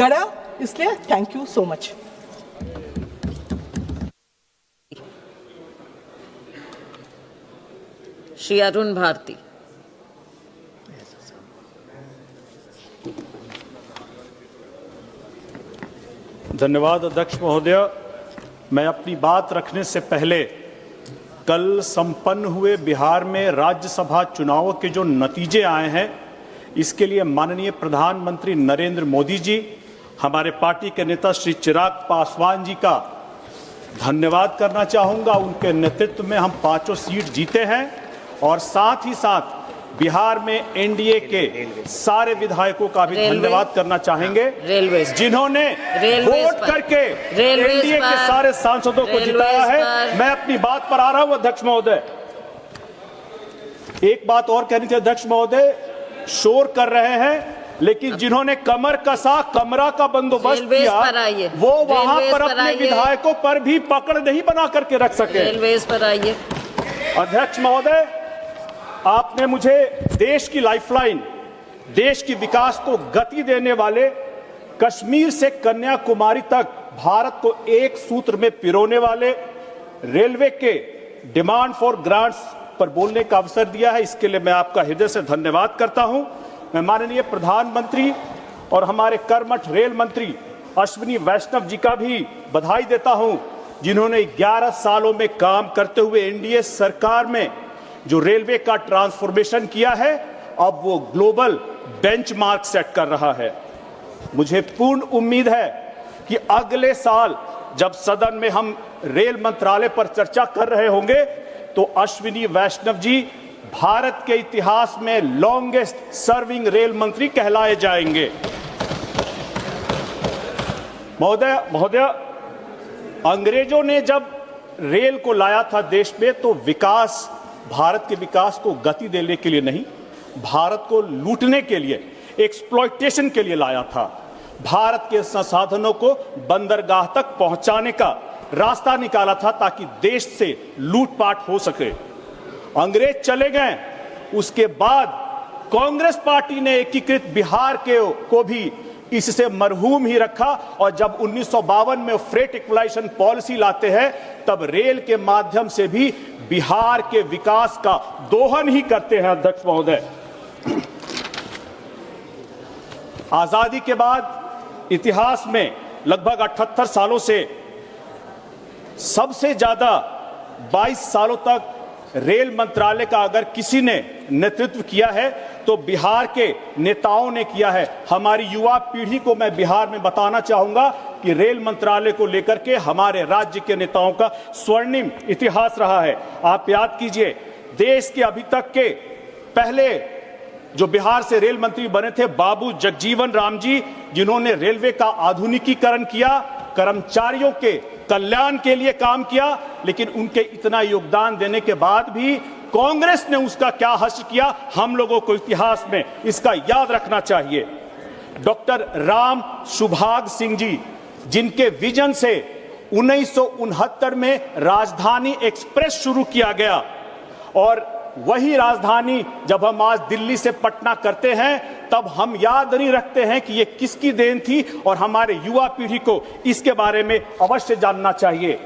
गढ़ा। इसलिए thank you so much. Shri Arun Bharati. धन्यवाद अध्यक्ष महोदय। मैं अपनी बात रखने से पहले कल संपन्न हुए बिहार में राज्यसभा चुनावों के जो नतीजे आए हैं, इसके लिए माननीय प्रधानमंत्री नरेंद्र मोदी जी, हमारे पार्टी के नेता श्री चिराग पासवान जी का धन्यवाद करना चाहूँगा। उनके नेतृत्व में हम 5 सीट जीते हैं और साथ ही साथ बिहार में एनडीए के सारे विधायकों का भी धन्यवाद करना चाहेंगे, जिन्होंने वोट करके एनडीए के सारे सांसदों को जिताया है। मैं अपनी बात पर आ रहा हूं अध्यक्ष महोदय। एक बात और कहनी थी अध्यक्ष महोदय, शोर कर रहे हैं लेकिन जिन्होंने कमर कसा, कमरा का बंदोबस्त किया, वो वहां पर अपने विधायकों पर भी पकड़ नहीं बना करके रख सके। पर आइए अध्यक्ष महोदय, आपने मुझे देश की लाइफलाइन, देश की विकास को गति देने वाले कश्मीर से कन्याकुमारी तक भारत को एक सूत्र में पिरोने वाले रेलवे के डिमांड फॉर ग्रांट्स पर बोलने का अवसर दिया है। इसके लिए मैं आपका हृदय से धन्यवाद करता हूं। मैं माननीय प्रधानमंत्री और हमारे कर्मठ रेल मंत्री अश्विनी वैष्णव जी का भी बधाई देता हूं, जिन्होंने 11 सालों में काम करते हुए एनडीए सरकार में जो रेलवे का ट्रांसफॉर्मेशन किया है, अब वो ग्लोबल बेंचमार्क सेट कर रहा है। मुझे पूर्ण उम्मीद है कि अगले साल जब सदन में हम रेल मंत्रालय पर चर्चा कर रहे होंगे तो अश्विनी वैष्णव जी भारत के इतिहास में लॉन्गेस्ट सर्विंग रेल मंत्री कहलाए जाएंगे। महोदय, अंग्रेजों ने जब रेल को लाया था देश में तो विकास, भारत के विकास को गति देने के लिए नहीं, भारत को लूटने के लिए, एक्सप्लॉयटेशन के लिए लाया था। भारत के संसाधनों को बंदरगाह तक पहुंचाने का रास्ता निकाला था ताकि देश से लूटपाट हो सके। अंग्रेज चले गए, उसके बाद कांग्रेस पार्टी ने एकीकृत बिहार को भी इससे मरहूम ही रखा और जब 1952 में फ्रेट इक्वलाइजेशन पॉलिसी लाते हैं तब रेल के माध्यम से भी बिहार के विकास का दोहन ही करते हैं। अध्यक्ष महोदय, आजादी के बाद इतिहास में लगभग 78 सालों से सबसे ज्यादा 22 सालों तक रेल मंत्रालय का अगर किसी ने नेतृत्व किया है तो बिहार के नेताओं ने किया है। हमारी युवा पीढ़ी को मैं बिहार में बताना चाहूंगा कि रेल मंत्रालय को लेकर के हमारे राज्य के नेताओं का स्वर्णिम इतिहास रहा है। आप याद कीजिए, देश के अभी तक के पहले जो बिहार से रेल मंत्री बने थे बाबू जगजीवन राम जी, जिन्होंने रेलवे का आधुनिकीकरण किया, कर्मचारियों के कल्याण के लिए काम किया, लेकिन उनके इतना योगदान देने के बाद भी कांग्रेस ने उसका क्या हश्र किया, हम लोगों को इतिहास में इसका याद रखना चाहिए। डॉक्टर राम सुभाग सिंह जी, जिनके विजन से 1969 में राजधानी एक्सप्रेस शुरू किया गया और वही राजधानी जब हम आज दिल्ली से पटना करते हैं तब हम याद नहीं रखते हैं कि ये किसकी देन थी और हमारे युवा पीढ़ी को इसके बारे में अवश्य जानना चाहिए।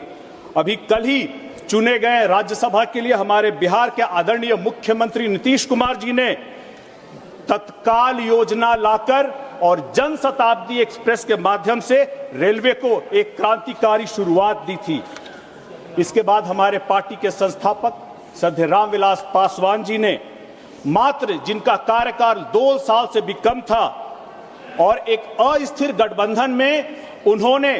अभी कल ही चुने गए राज्यसभा के लिए हमारे बिहार के आदरणीय मुख्यमंत्री नीतीश कुमार जी ने तत्काल योजना लाकर और जनशताब्दी एक्सप्रेस के माध्यम से रेलवे को एक क्रांतिकारी शुरुआत दी थी। इसके बाद हमारे पार्टी के संस्थापक श्रद्धेय रामविलास पासवान जी ने मात्र जिनका कार्यकाल 2 साल से भी कम था और एक अस्थिर गठबंधन में उन्होंने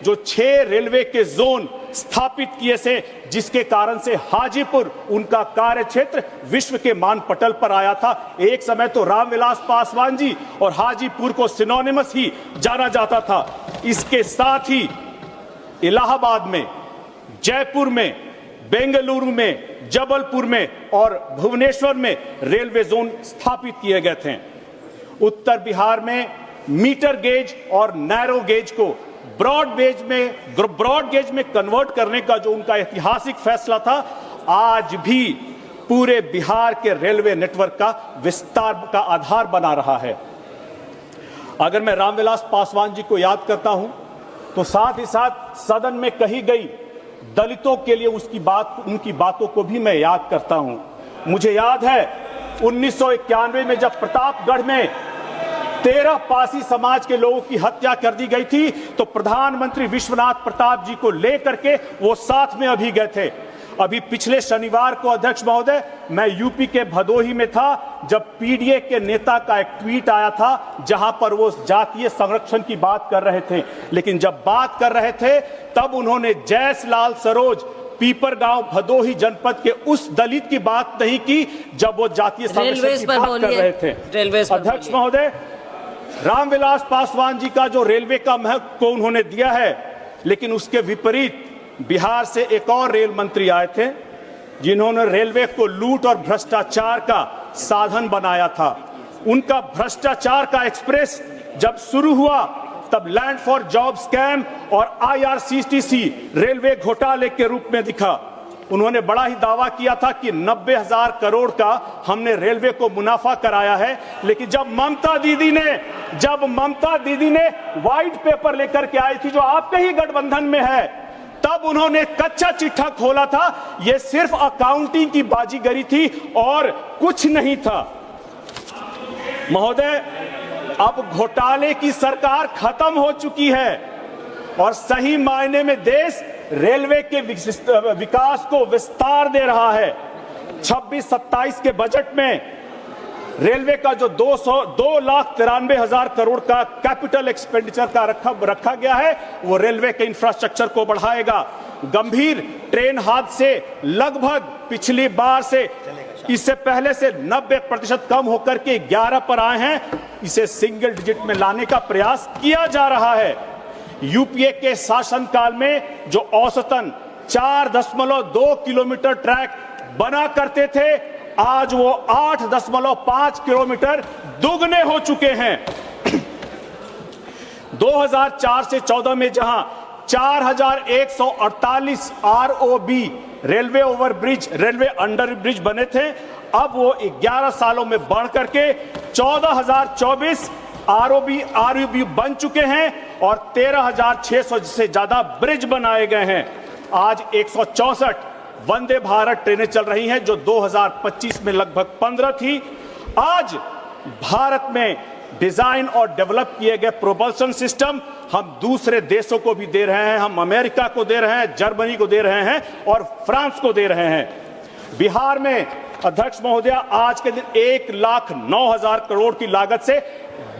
जो 6 रेलवे के जोन स्थापित किए थे, जिसके कारण से हाजीपुर उनका कार्य क्षेत्र विश्व के मानपटल पर आया था। एक समय तो रामविलास पासवान जी और हाजीपुर को सिनोनिमस ही जाना जाता था। इसके साथ ही इलाहाबाद में, जयपुर में, बेंगलुरु में, जबलपुर में और भुवनेश्वर में रेलवे जोन स्थापित किए गए थे। उत्तर बिहार में मीटर गेज और नैरो गेज को ब्रॉड गेज में कन्वर्ट करने का जो उनका ऐतिहासिक फैसला था, आज भी पूरे बिहार के रेलवे नेटवर्क का विस्तार का आधार बना रहा है। अगर मैं रामविलास पासवान जी को याद करता हूं तो साथ ही साथ सदन में कही गई दलितों के लिए उनकी बातों को भी मैं याद करता हूं। मुझे याद है 1991 में जब प्रतापगढ़ में 13 पासी समाज के लोगों की हत्या कर दी गई थी तो प्रधानमंत्री विश्वनाथ प्रताप जी को लेकर के वो साथ में अभी गए थे। अभी पिछले शनिवार को अध्यक्ष महोदय मैं यूपी के भदोही में था जब पीडीए के नेता का एक ट्वीट आया था जहां पर वो जातीय संरक्षण की बात कर रहे थे, लेकिन जब बात कर रहे थे तब उन्होंने जयसलाल सरोज पीपरगांव भदोही जनपद के उस दलित की बात नहीं की जब वो जातीय संरक्षण की बात कर रहे थे। अध्यक्ष महोदय, रामविलास पासवान जी का जो रेलवे का महत्व को उन्होंने दिया है, लेकिन उसके विपरीत बिहार से एक और रेल मंत्री आए थे जिन्होंने रेलवे को लूट और भ्रष्टाचार का साधन बनाया था। उनका भ्रष्टाचार का एक्सप्रेस जब शुरू हुआ तब लैंड फॉर जॉब स्कैम और आईआरसीटीसी रेलवे घोटाले के रूप में दिखा। उन्होंने बड़ा ही दावा किया था कि 90,000 करोड़ का हमने रेलवे को मुनाफा कराया है, लेकिन जब ममता दीदी ने व्हाइट पेपर लेकर के आई थी जो आपके ही गठबंधन में है, तब उन्होंने कच्चा चिट्ठा खोला था। यह सिर्फ अकाउंटिंग की बाजीगरी थी और कुछ नहीं था। महोदय, अब घोटाले की सरकार खत्म हो चुकी है और सही मायने में देश रेलवे के विकास को विस्तार दे रहा है। 26-27 के बजट में रेलवे का जो 2,93,000 करोड़ का कैपिटल एक्सपेंडिचर का रखा गया है वो रेलवे के इंफ्रास्ट्रक्चर को बढ़ाएगा। गंभीर ट्रेन हादसे लगभग पिछली बार से इससे पहले से 90% कम होकर के 11 पर आए हैं। इसे सिंगल डिजिट में लाने का प्रयास किया जा रहा है। यूपीए के शासनकाल में जो औसतन 4.2 किलोमीटर ट्रैक बना करते थे, आज वो 8.5 किलोमीटर दुगने हो चुके हैं। 2004 से 14 में जहां 4,148 ROB railway overbridge, railway under bridge बने थे, अब वो 11 सालों में बढ़ करके 14,024 आरओबी बन चुके हैं और 13,600 से ज्यादा ब्रिज बनाए गए हैं। आज 164 वंदे भारत ट्रेनें चल रही हैं जो 2025 में लगभग 15 थी। आज भारत में डिजाइन और डेवलप किए गए प्रोपल्शन सिस्टम हम दूसरे देशों को भी दे रहे हैं। हम अमेरिका को दे रहे हैं, जर्मनी को दे रहे हैं और फ्रांस को दे रहे हैं। बिहार में अध्यक्ष महोदय आज के दिन 1,09,000 करोड़ की लागत से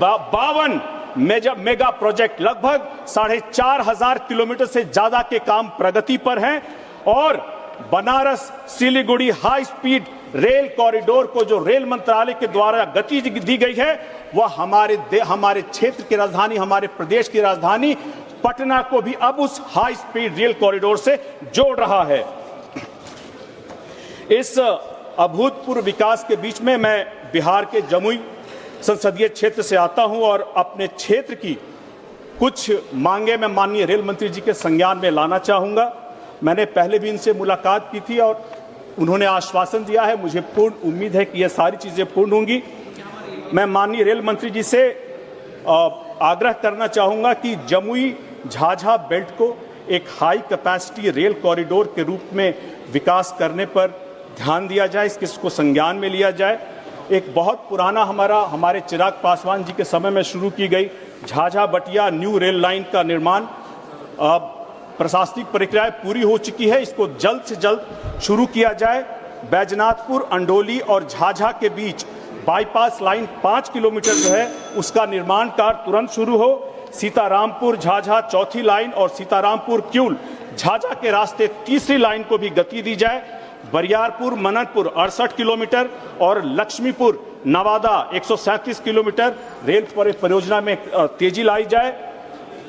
52 मेगा प्रोजेक्ट लगभग 4,500 किलोमीटर से ज्यादा के काम प्रगति पर हैं और Banaras Siliguri high speed rail corridor को जो रेल मंत्रालय के द्वारा गति दी गई है वह हमारे क्षेत्र की राजधानी, हमारे प्रदेश की राजधानी पटना को भी अब उस हाई स्पीड रेल कॉरिडोर से जोड़ रहा है। इस अभूतपूर्व विकास के बीच में मैं बिहार के जमुई संसदीय क्षेत्र से आता हूं और अपने क्षेत्र की कुछ मांगे मैं माननीय रेल मंत्री जी के संज्ञान में लाना चाहूंगा। मैंने पहले भी इनसे मुलाकात की थी और उन्होंने आश्वासन दिया है, मुझे पूर्ण उम्मीद है कि यह सारी चीजें पूर्ण होंगी। मैं माननीय रेल मंत्री जी से आग्रह करना चाहूंगा कि जमुई झाझा बेल्ट को एक हाई कैपेसिटी रेल कॉरिडोर के रूप में विकास करने पर ध्यान दिया जाए, इसको संज्ञान में लिया जाए। एक बहुत पुराना हमारे चिराग पासवान जी के समय में शुरू की गई झाझा बटिया न्यू रेल लाइन का निर्माण प्रशासनिक प्रक्रियाएं पूरी हो चुकी है, इसको जल्द से जल्द शुरू किया जाए। बैजनाथपुर, अंडोली और झाझा के बीच बाईपास लाइन 5 किलोमीटर जो है उसका निर्माण कार्य तुरंत शुरू हो। सीतारामपुर झाझा चौथी लाइन और सीतारामपुर क्यूल झाझा के रास्ते तीसरी लाइन को भी गति दी जाए। बरियारपुर मननपुर 68 किलोमीटर और लक्ष्मीपुर नवादा 137 किलोमीटर रेल परियोजना में तेजी लाई जाए।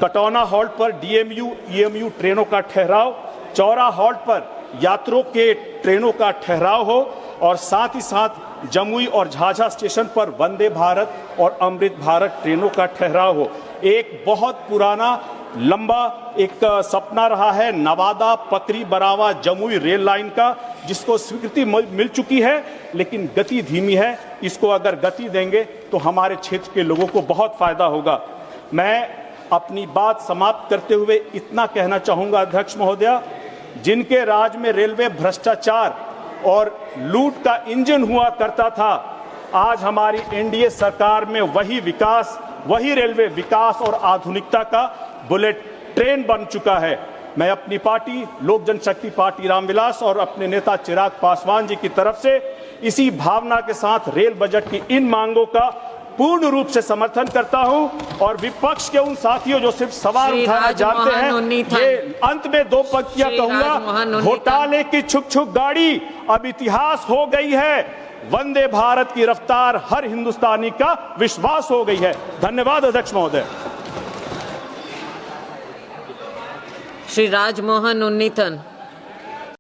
कटौना हॉल्ट पर डीएमयू ईएमयू ट्रेनों का ठहराव, चौरा हॉल्ट पर यात्रियों के ट्रेनों का ठहराव हो और साथ ही साथ जमुई और झाझा स्टेशन पर वंदे भारत और अमृत भारत ट्रेनों का ठहराव हो। एक बहुत पुराना लंबा एक सपना रहा है नवादा पकरी बरावा जमुई रेल लाइन का, जिसको स्वीकृति मिल चुकी है, लेकिन गति धीमी है। इसको अगर गति देंगे तो हमारे क्षेत्र के लोगों को बहुत फायदा होगा। मैं अपनी बात समाप्त करते हुए इतना कहना चाहूंगा अध्यक्ष महोदया, जिनके राज में रेलवे भ्रष्टाचार और लूट का इंजन हुआ करता था, आज हमारी एनडीए सरकार में वही विकास, वही रेलवे विकास और आधुनिकता का बुलेट ट्रेन बन चुका है। मैं अपनी पार्टी लोक जनशक्ति पार्टी रामविलास और अपने नेता चिराग पासवान जी की तरफ से इसी भावना के साथ रेल बजट की इन मांगों का पूर्ण रूप से समर्थन करता हूं और विपक्ष के उन साथियों जो सिर्फ सवाल उठाना जानते हैं, ये अंत में दो पंक्तियां कहूंगा। घोटाले की छुक छुक गाड़ी अब इतिहास हो गई है, वंदे भारत की रफ्तार हर हिंदुस्तानी का विश्वास हो गई है। धन्यवाद अध्यक्ष महोदय। श्री राजमोहन उन्नीथन।